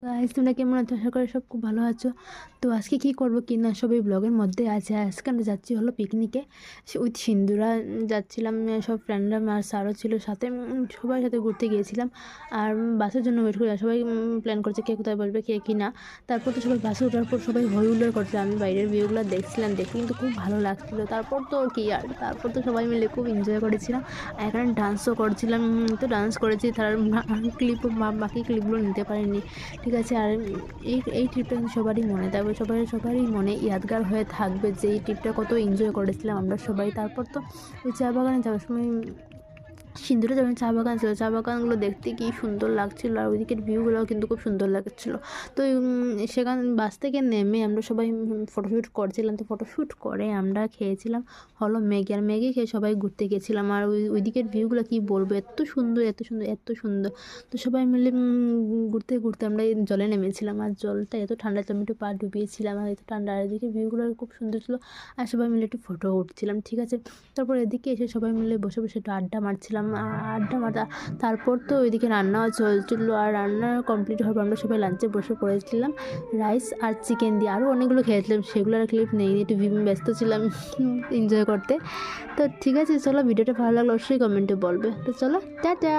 Guys তোমরা কেমন আছো? আশা করি সব খুব ভালো আছো। তো আজকে কি করব কি না সবই ব্লগের মধ্যে আছে। আজকে আমরা যাচ্ছি হলো পিকনিকে উইথ সিন্ধুরা যাচ্ছিলাম। সব ফ্রেন্ডরা আর স্যারও ছিল সাথে, সবার সাথে ঘুরতে গিয়েছিলাম। আর বাসের জন্য ওয়েট করে সবাই প্ল্যান করছে কে কোথায় বলবে কে কি না। তারপর তো সবাই বাসে ওঠার পর সবাই হই হুল্লোড় করছে। আমি বাইরের ভিউগুলো দেখছিলাম, দেখে কিন্তু খুব ভালো লাগছিলো। তারপর তো কি আর, তারপর তো সবাই মিলে খুব এনজয় করেছিলাম। আর এখানে ডান্সও করছিলাম, তো ডান্স করেছি। তার ক্লিপও বাকি ক্লিপগুলো নিতে পারিনি, ঠিক আছে। আর এই ট্রিপটা কিন্তু সবারই মনে থাকবে, সবারই মনে ইয়াদগার হয়ে থাকবে যে এই ট্রিপটা কত এনজয় করেছিলাম আমরা সবাই। তারপর তো ওই চা বাগানে যাওয়ার সময় সিন্ধুরে যখন চা বাগান ছিল, চা বাগানগুলো দেখতে কি সুন্দর লাগছিল, আর ওইদিকের ভিউগুলোও কিন্তু খুব সুন্দর লাগছিল। তো সেখান বাস থেকে নেমে আমরা সবাই ফটোশ্যুট করছিলাম। তো ফটোশ্যুট করে আমরা খেয়েছিলাম হলো ম্যাগি, আর ম্যাগি খেয়ে সবাই ঘুরতে গেছিলাম। আর ওইদিকের ভিউগুলো কি বলবো, এত সুন্দর এত সুন্দর এত সুন্দর। তো সবাই মিলে ঘুরতে ঘুরতে আমরা এই জলে নেমেছিলাম, আর জলটা এত ঠান্ডা ছিল, আমি একটু পা ডুবিয়েছিলাম, আর এত ঠান্ডা। আর এদিকে ভিউগুলো খুব সুন্দর ছিল, আর সবাই মিলে একটু ফটো উঠছিলাম, ঠিক আছে। তারপর এদিকে এসে সবাই মিলে বসে বসে একটু আড্ডা মারছিলাম। তারপর তো ওইদিকে রান্নাও চলছিল, আর রান্না কমপ্লিট হওয়ার পর আমরা সবাই লাঞ্চে বসে পড়েছিলাম রাইস আর চিকেন দিয়ে। আরও অনেকগুলো খেয়েছিলাম, সেগুলোর ক্লিপ নেই, একটু ব্যস্ত ছিলাম এনজয় করতে। তো ঠিক আছে, চলো, ভিডিওটা ভালো লাগলো অবশ্যই কমেন্টে বলবে। তো চলো, টাটা।